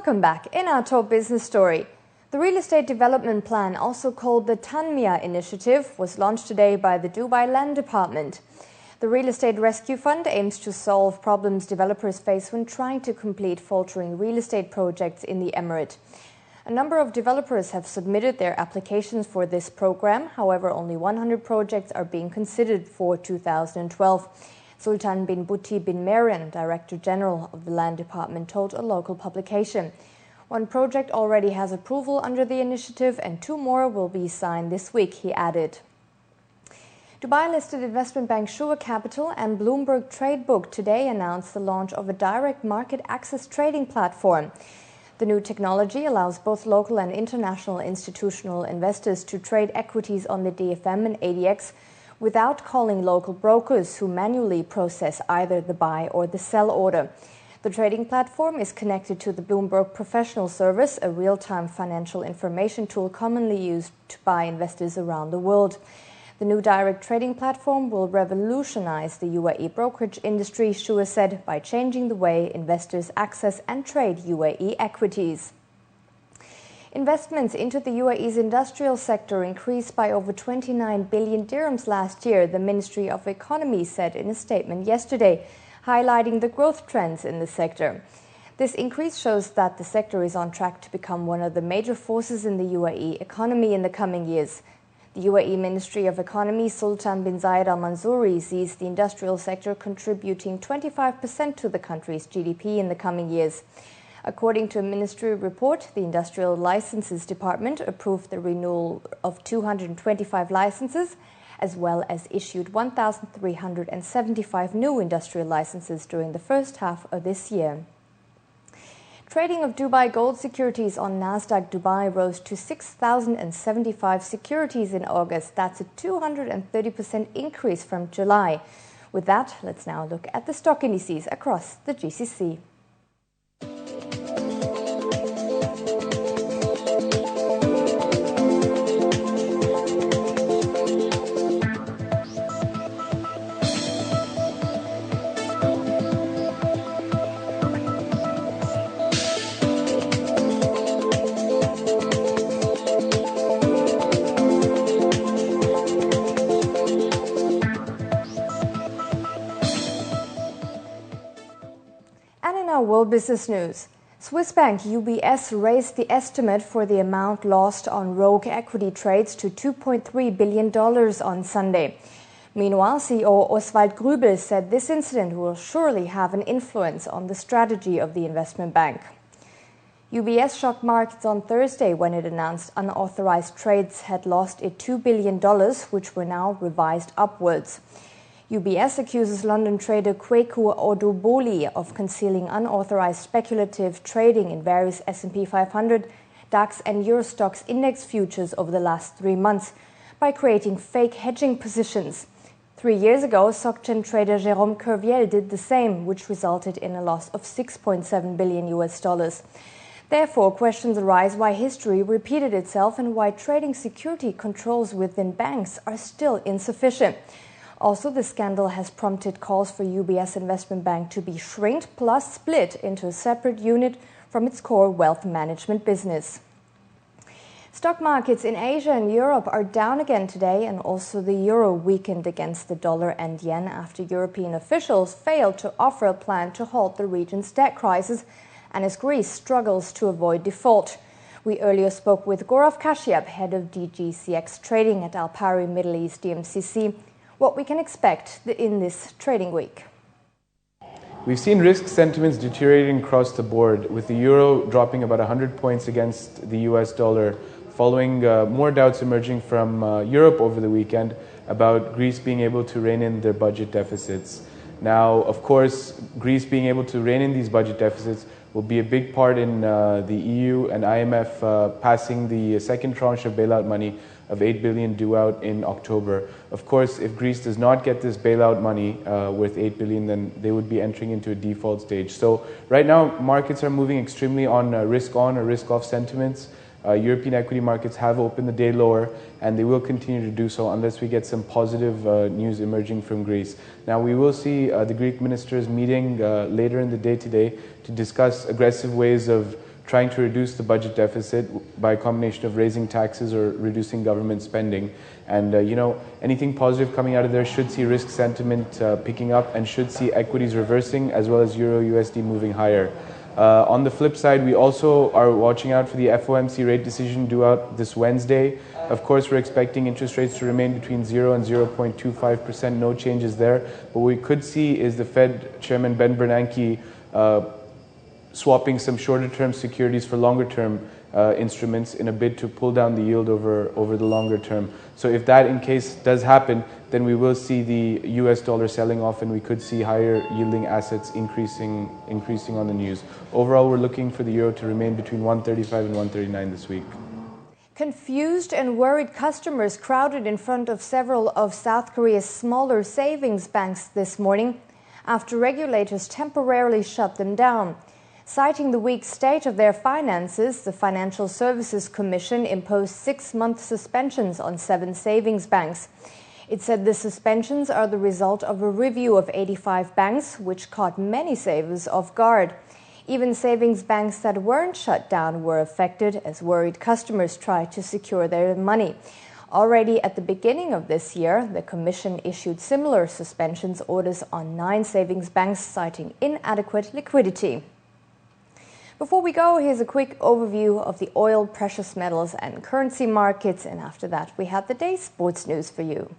Welcome back. In our top business story, the Real Estate Development Plan, also called the Tanmia Initiative, was launched today by the Dubai Land Department. The Real Estate Rescue Fund aims to solve problems developers face when trying to complete faltering real estate projects in the Emirate. A number of developers have submitted their applications for this program. However, only 100 projects are being considered for 2012. Sultan bin Buti bin Meren, Director General of the Land Department, told a local publication. One project already has approval under the initiative and 2 more will be signed this week, he added. Dubai-listed investment bank Shura Capital and Bloomberg Tradebook today announced the launch of a direct market access trading platform. The new technology allows both local and international institutional investors to trade equities on the DFM and ADX without calling local brokers who manually process either the buy or the sell order. The trading platform is connected to the Bloomberg Professional Service, a real-time financial information tool commonly used by investors around the world. The new direct trading platform will revolutionize the UAE brokerage industry, Shura said, by changing the way investors access and trade UAE equities. Investments into the UAE's industrial sector increased by over 29 billion dirhams last year, the Ministry of Economy said in a statement yesterday, highlighting the growth trends in the sector. This increase shows that the sector is on track to become one of the major forces in the UAE economy in the coming years. The UAE Ministry of Economy, Sultan bin Zayed Al Mansouri, sees the industrial sector contributing 25% to the country's GDP in the coming years. According to a ministry report, the Industrial Licenses Department approved the renewal of 225 licenses, as well as issued 1,375 new industrial licenses during the first half of this year. Trading of Dubai gold securities on Nasdaq Dubai rose to 6,075 securities in August. That's a 230% increase from July. With that, let's now look at the stock indices across the GCC. World business news. Swiss bank UBS raised the estimate for the amount lost on rogue equity trades to $2.3 billion on Sunday. Meanwhile, CEO Oswald Grübel said this incident will surely have an influence on the strategy of the investment bank. UBS shocked markets on Thursday when it announced unauthorized trades had lost it $2 billion, which were now revised upwards. UBS accuses London trader Kweku Oduboli of concealing unauthorized speculative trading in various S&P 500, DAX and Eurostoxx index futures over the last 3 months by creating fake hedging positions. 3 years ago, SocGen trader Jérôme Kerviel did the same, which resulted in a loss of $6.7 billion. Therefore, questions arise why history repeated itself and why trading security controls within banks are still insufficient. Also, the scandal has prompted calls for UBS Investment Bank to be shrinked plus split into a separate unit from its core wealth management business. Stock markets in Asia and Europe are down again today, and also the euro weakened against the dollar and yen after European officials failed to offer a plan to halt the region's debt crisis and as Greece struggles to avoid default. We earlier spoke with Gaurav Kashyap, head of DGCX trading at Alpari Middle East DMCC, what we can expect in this trading week. We've seen risk sentiments deteriorating across the board, with the euro dropping about 100 points against the US dollar, following more doubts emerging from Europe over the weekend about Greece being able to rein in their budget deficits. Now, of course, Greece being able to rein in these budget deficits will be a big part in the EU and IMF passing the second tranche of bailout money of 8 billion due out in October. Of course, if Greece does not get this bailout money worth 8 billion, then they would be entering into a default stage. So right now, markets are moving extremely on risk-on or risk-off sentiments. European equity markets have opened the day lower, and they will continue to do so unless we get some positive news emerging from Greece. Now, we will see the Greek ministers meeting later in the day today to discuss aggressive ways of trying to reduce the budget deficit by a combination of raising taxes or reducing government spending. And, anything positive coming out of there should see risk sentiment picking up and should see equities reversing as well as Euro USD moving higher. On the flip side, we also are watching out for the FOMC rate decision due out this Wednesday. Of course, we're expecting interest rates to remain between 0 and 0.25%, no changes there. But what we could see is the Fed Chairman Ben Bernanke swapping some shorter-term securities for longer-term instruments in a bid to pull down the yield over the longer term. So if that in case does happen, then we will see the US dollar selling off and we could see higher yielding assets increasing on the news. Overall, we're looking for the euro to remain between 135 and 139 this week. Confused and worried customers crowded in front of several of South Korea's smaller savings banks this morning after regulators temporarily shut them down. Citing the weak state of their finances, the Financial Services Commission imposed 6-month suspensions on 7 savings banks. It said the suspensions are the result of a review of 85 banks, which caught many savers off guard. Even savings banks that weren't shut down were affected as worried customers tried to secure their money. Already at the beginning of this year, the Commission issued similar suspensions orders on 9 savings banks, citing inadequate liquidity. Before we go, here's a quick overview of the oil, precious metals and currency markets, and after that we have the day's sports news for you.